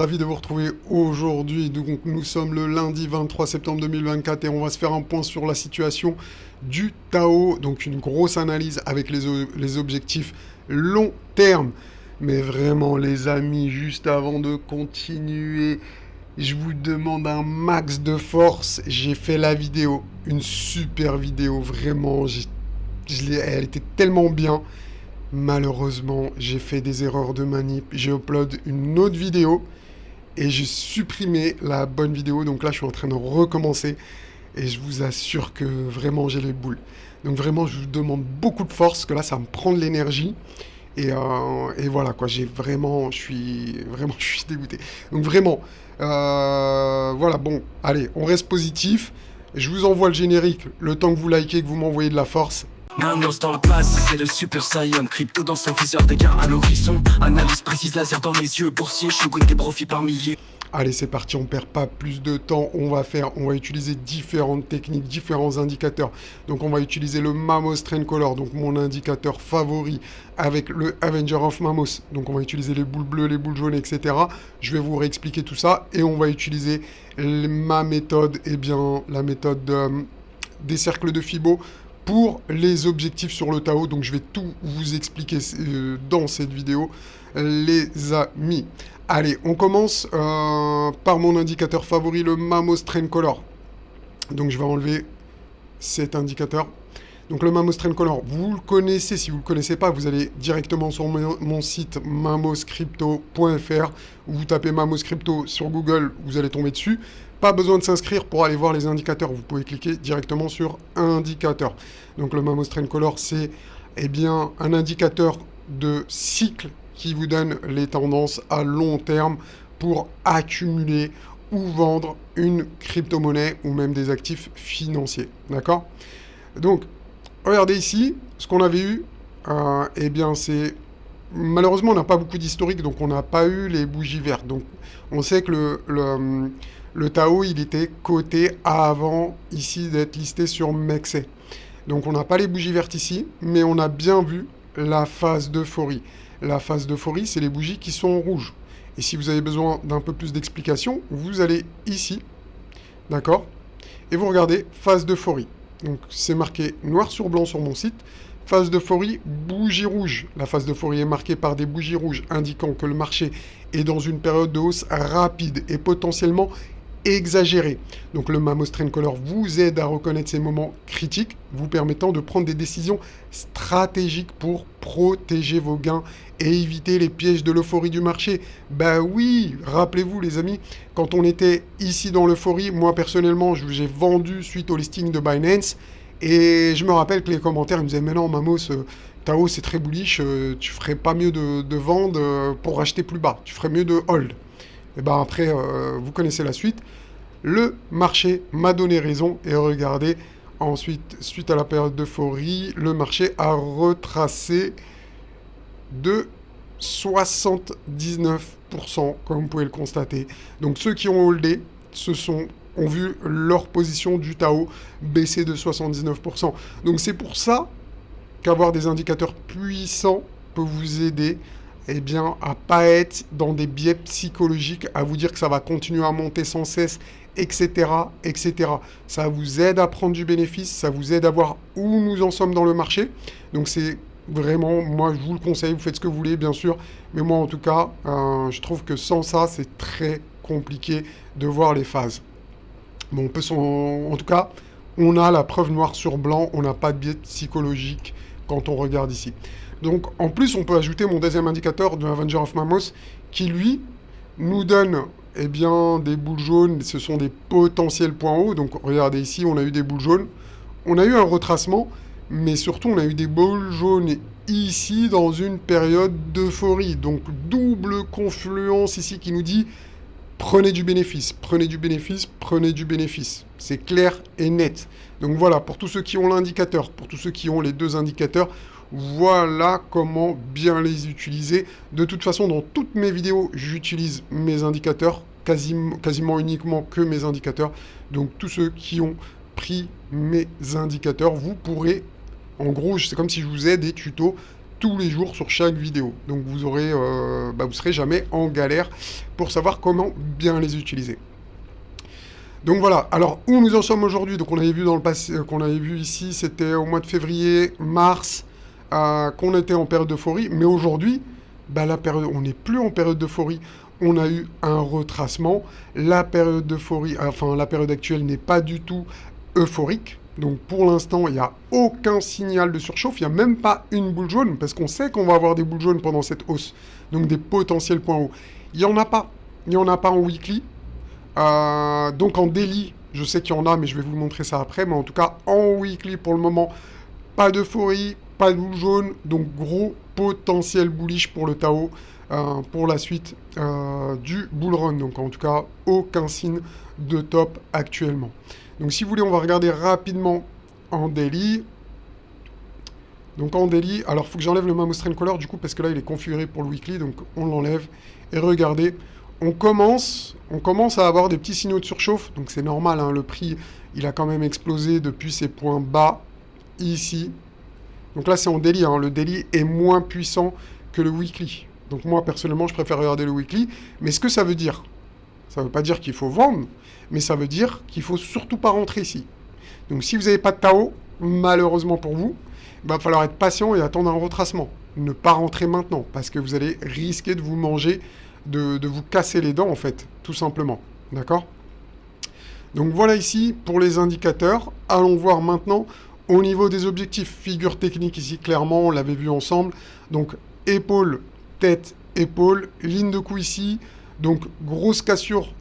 Ravi de vous retrouver aujourd'hui. Donc, nous sommes le lundi 23 septembre 2024 et on va se faire un point sur la situation du Tao. Donc, une grosse analyse avec les objectifs long terme. Mais vraiment, les amis, juste avant de continuer, je vous demande un max de force. J'ai fait la vidéo, une super vidéo, vraiment. Elle était tellement bien. Malheureusement, j'ai fait des erreurs de manip. J'ai upload une autre vidéo et j'ai supprimé la bonne vidéo. Donc là, je suis en train de recommencer et je vous assure que vraiment, j'ai les boules. Donc vraiment, je vous demande beaucoup de force, que là, ça me prend de l'énergie. Et voilà, quoi, je suis dégoûté. Donc vraiment, voilà, bon, allez, on reste positif. Je vous envoie le générique, le temps que vous likez, que vous m'envoyez de la force. Manos dans le place, c'est le Super Saiyan. Crypto dans son viseur, des gains à l'horizon. Analyse précise, laser dans les yeux. Boursier, shooting des profits par milliers. Allez, c'est parti, on perd pas plus de temps. On va utiliser différentes techniques, différents indicateurs. Donc, on va utiliser le Mamos Trend Color, donc mon indicateur favori, avec le Avenger of Mamos. Donc, on va utiliser les boules bleues, les boules jaunes, etc. Je vais vous réexpliquer tout ça et on va utiliser ma méthode, la méthode des cercles de Fibo pour les objectifs sur le Tao. Donc, je vais tout vous expliquer dans cette vidéo, les amis. Allez, on commence par mon indicateur favori, le Mamos Trend Color. Donc je vais enlever cet indicateur. Donc le Mamos Trend Color, vous le connaissez. Si vous ne le connaissez pas, vous allez directement sur mon site mamoscrypto.fr. Vous tapez Mamos Crypto sur Google, vous allez tomber dessus. Pas besoin de s'inscrire pour aller voir les indicateurs. Vous pouvez cliquer directement sur indicateur. Donc le Mamos Trend Color, c'est un indicateur de cycle qui vous donne les tendances à long terme pour accumuler ou vendre une crypto-monnaie ou même des actifs financiers. D'accord? Donc, regardez ici, ce qu'on avait eu, c'est... Malheureusement, on n'a pas beaucoup d'historique, donc on n'a pas eu les bougies vertes. Donc, on sait que le Tao, il était coté avant, ici, d'être listé sur Mexc. Donc, on n'a pas les bougies vertes ici, mais on a bien vu la phase d'euphorie. La phase d'euphorie, c'est les bougies qui sont en rouge. Et si vous avez besoin d'un peu plus d'explication, vous allez ici, d'accord? Et vous regardez phase d'euphorie. Donc c'est marqué noir sur blanc sur mon site. Phase d'euphorie, bougie rouge. La phase d'euphorie est marquée par des bougies rouges indiquant que le marché est dans une période de hausse rapide et potentiellement exagéré. Donc le Mamos Trend Color vous aide à reconnaître ces moments critiques, vous permettant de prendre des décisions stratégiques pour protéger vos gains et éviter les pièges de l'euphorie du marché. Bah oui, rappelez-vous les amis, quand on était ici dans l'euphorie, moi personnellement, j'ai vendu suite au listing de Binance et je me rappelle que les commentaires me disaient mais non Mamos, Tao c'est très bullish, tu ferais pas mieux de vendre pour acheter plus bas, tu ferais mieux de hold. Et ben après, vous connaissez la suite. Le marché m'a donné raison et regardez, ensuite, suite à la période d'euphorie, le marché a retracé de 79%, comme vous pouvez le constater. Donc ceux qui ont holdé, ont vu leur position du Tao baisser de 79%. Donc c'est pour ça qu'avoir des indicateurs puissants peut vous aider à pas être dans des biais psychologiques, à vous dire que ça va continuer à monter sans cesse, etc., etc. Ça vous aide à prendre du bénéfice, ça vous aide à voir où nous en sommes dans le marché. Donc c'est vraiment, moi je vous le conseille, vous faites ce que vous voulez, bien sûr, mais moi en tout cas, je trouve que sans ça, c'est très compliqué de voir les phases. Bon, en tout cas, on a la preuve noir sur blanc, on n'a pas de biais psychologique quand on regarde ici. Donc, en plus, on peut ajouter mon deuxième indicateur de Avenger of Mamos qui, lui, nous donne des boules jaunes. Ce sont des potentiels points hauts. Donc, regardez ici, on a eu des boules jaunes. On a eu un retracement, mais surtout, on a eu des boules jaunes ici dans une période d'euphorie. Donc, double confluence ici qui nous dit prenez du bénéfice, prenez du bénéfice, prenez du bénéfice. C'est clair et net. Donc, voilà, pour tous ceux qui ont l'indicateur, pour tous ceux qui ont les deux indicateurs, voilà comment bien les utiliser. De toute façon, dans toutes mes vidéos, j'utilise mes indicateurs, quasiment uniquement que mes indicateurs. Donc, tous ceux qui ont pris mes indicateurs, vous pourrez, en gros, c'est comme si je vous ai des tutos tous les jours sur chaque vidéo. Donc vous aurez, vous serez jamais en galère pour savoir comment bien les utiliser. Donc voilà, alors où nous en sommes aujourd'hui? Donc on avait vu dans le passé, qu'on avait vu ici, c'était au mois de février, mars, qu'on était en période d'euphorie, mais aujourd'hui, on n'est plus en période d'euphorie, on a eu un retracement, la période d'euphorie, enfin la période actuelle n'est pas du tout euphorique, donc pour l'instant il n'y a aucun signal de surchauffe, il n'y a même pas une boule jaune, parce qu'on sait qu'on va avoir des boules jaunes pendant cette hausse, donc des potentiels points hauts. Il n'y en a pas en weekly. Donc en daily, je sais qu'il y en a, mais je vais vous montrer ça après. Mais en tout cas, en weekly, pour le moment, pas d'euphorie, pas de boule jaune. Donc gros potentiel bullish pour le Tao pour la suite du bull run. Donc en tout cas, aucun signe de top actuellement. Donc si vous voulez, on va regarder rapidement en daily. Donc en daily, alors il faut que j'enlève le Mamos Trend Color du coup, parce que là, il est configuré pour le weekly. Donc on l'enlève. Et regardez. On commence à avoir des petits signaux de surchauffe, donc c'est normal, hein, le prix, il a quand même explosé depuis ses points bas, ici. Donc là, c'est en daily, hein, le daily est moins puissant que le weekly. Donc moi, personnellement, je préfère regarder le weekly, mais ce que ça veut dire, ça ne veut pas dire qu'il faut vendre, mais ça veut dire qu'il ne faut surtout pas rentrer ici. Donc si vous n'avez pas de Tao, malheureusement pour vous, il va falloir être patient et attendre un retracement. Ne pas rentrer maintenant, parce que vous allez risquer de vous manger de vous casser les dents en fait, tout simplement. D'accord? Donc voilà ici pour les indicateurs. Allons voir maintenant au niveau des objectifs. Figure technique ici, clairement, on l'avait vu ensemble. Donc épaule, tête, épaule, ligne de cou ici. Donc grosse cassure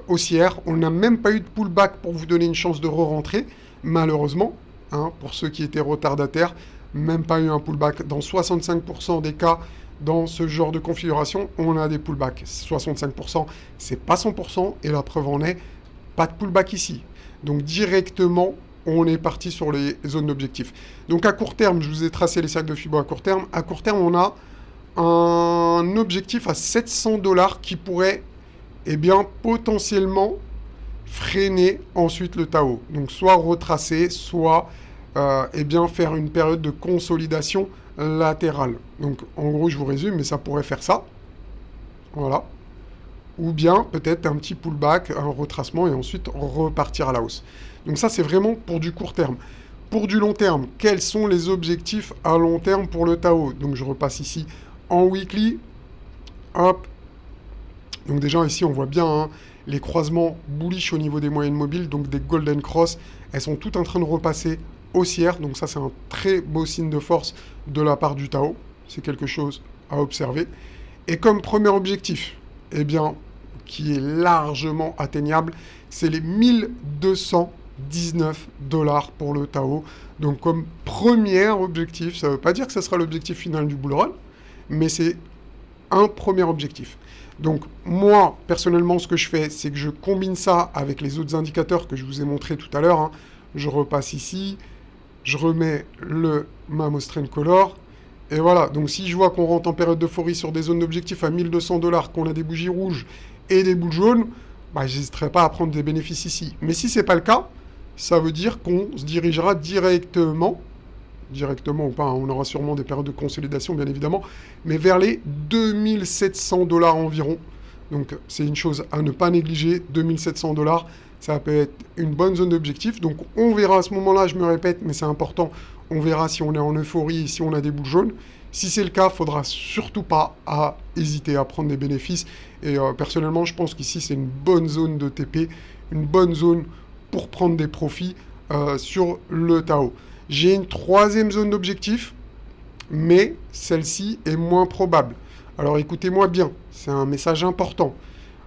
haussière. On n'a même pas eu de pullback pour vous donner une chance de re-rentrer, malheureusement. Hein, pour ceux qui étaient retardataires, même pas eu un pullback. Dans 65% des cas, dans ce genre de configuration, on a des pullbacks. 65%, c'est pas 100%, et la preuve en est, pas de pullback ici. Donc directement, on est parti sur les zones d'objectif. Donc à court terme, je vous ai tracé les cercles de Fibo à court terme. À court terme, on a un objectif à 700 $ qui pourrait, potentiellement freiner ensuite le Tao. Donc soit retracer, soit faire une période de consolidation latérale. Donc en gros, je vous résume, mais ça pourrait faire ça. Voilà. Ou bien peut-être un petit pullback, un retracement et ensuite repartir à la hausse. Donc ça, c'est vraiment pour du court terme. Pour du long terme, quels sont les objectifs à long terme pour le Tao? Donc je repasse ici en weekly. Hop. Donc déjà ici, on voit bien hein, les croisements bullish au niveau des moyennes mobiles, donc des golden cross. Elles sont toutes en train de repasser haussière, donc ça c'est un très beau signe de force de la part du Tao, c'est quelque chose à observer. Et comme premier objectif, qui est largement atteignable, c'est les 1219 $ pour le Tao. Donc comme premier objectif, ça ne veut pas dire que ce sera l'objectif final du bull run, mais c'est un premier objectif. Donc moi, personnellement, ce que je fais, c'est que je combine ça avec les autres indicateurs que je vous ai montrés tout à l'heure. Hein. Je repasse ici, je remets le Mamos Trend Color, et voilà. Donc si je vois qu'on rentre en période d'euphorie sur des zones d'objectif à 1200 $, qu'on a des bougies rouges et des boules jaunes, j'hésiterai pas à prendre des bénéfices ici. Mais si c'est pas le cas, ça veut dire qu'on se dirigera directement ou pas, hein, on aura sûrement des périodes de consolidation bien évidemment, mais vers les 2700 $ environ. Donc c'est une chose à ne pas négliger, 2700 $, ça peut être une bonne zone d'objectif. Donc on verra à ce moment-là, je me répète, mais c'est important, on verra si on est en euphorie, si on a des boules jaunes. Si c'est le cas, il ne faudra surtout pas hésiter à prendre des bénéfices. Et personnellement, je pense qu'ici, c'est une bonne zone de TP, une bonne zone pour prendre des profits sur le Tao. J'ai une troisième zone d'objectif, mais celle-ci est moins probable. Alors écoutez-moi bien, c'est un message important.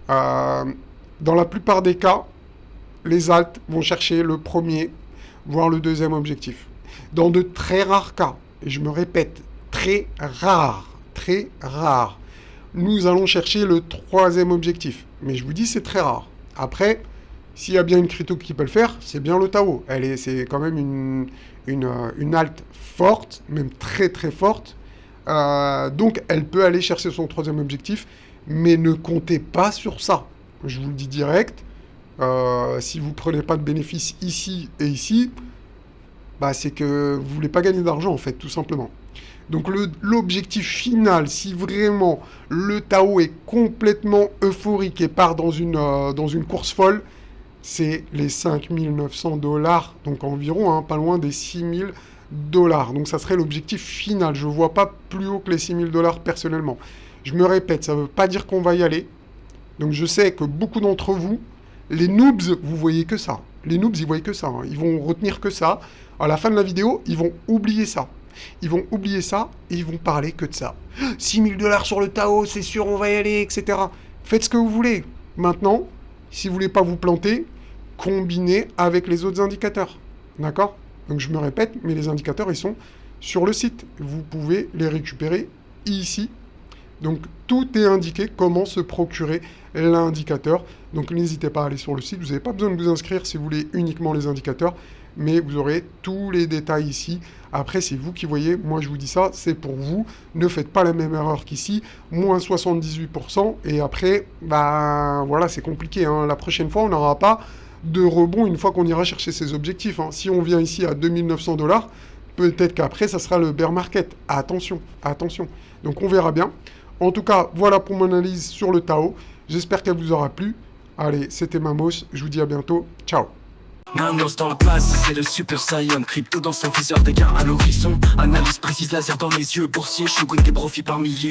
Dans la plupart des cas, les alts vont chercher le premier, voire le deuxième objectif. Dans de très rares cas, et je me répète, très rare, nous allons chercher le troisième objectif. Mais je vous dis, c'est très rare. Après, s'il y a bien une crypto qui peut le faire, c'est bien le Tao. C'est quand même une alt forte, même très très forte. Donc elle peut aller chercher son troisième objectif, mais ne comptez pas sur ça. Je vous le dis direct. Si vous ne prenez pas de bénéfices ici et ici, c'est que vous ne voulez pas gagner d'argent en fait, tout simplement. Donc l'objectif final, si vraiment le Tao est complètement euphorique et part dans une course folle, c'est les 5 900 $, donc environ, hein, pas loin des 6 000 $. Donc ça serait l'objectif final. Je ne vois pas plus haut que les 6 000 $ personnellement. Je me répète, ça ne veut pas dire qu'on va y aller. Donc je sais que beaucoup d'entre vous, les noobs, vous voyez que ça. Les noobs, ils voient que ça. Hein. Ils vont retenir que ça. À la fin de la vidéo, ils vont oublier ça. Ils vont oublier ça et ils vont parler que de ça. 6 000 $ sur le Tao, c'est sûr, on va y aller, etc. Faites ce que vous voulez. Maintenant, si vous voulez pas vous planter, combinez avec les autres indicateurs. D'accord? Donc je me répète, mais les indicateurs, ils sont sur le site. Vous pouvez les récupérer ici. Donc tout est indiqué, comment se procurer l'indicateur. Donc n'hésitez pas à aller sur le site. Vous n'avez pas besoin de vous inscrire si vous voulez uniquement les indicateurs. Mais vous aurez tous les détails ici. Après, c'est vous qui voyez. Moi, je vous dis ça, c'est pour vous. Ne faites pas la même erreur qu'ici. Moins 78%. Et après, bah voilà, c'est compliqué. Hein. La prochaine fois, on n'aura pas de rebond une fois qu'on ira chercher ses objectifs. Hein. Si on vient ici à 2900 $, peut-être qu'après, ça sera le bear market. Attention, attention. Donc, on verra bien. En tout cas, voilà pour mon analyse sur le Tao. J'espère qu'elle vous aura plu. Allez, c'était Mamos. Je vous dis à bientôt. Ciao. Nanos dans la place, c'est le Super Saiyan. Crypto dans son viseur, des gains à l'horizon. Analyse précise, laser dans les yeux. Boursier, shogun, des profits par milliers.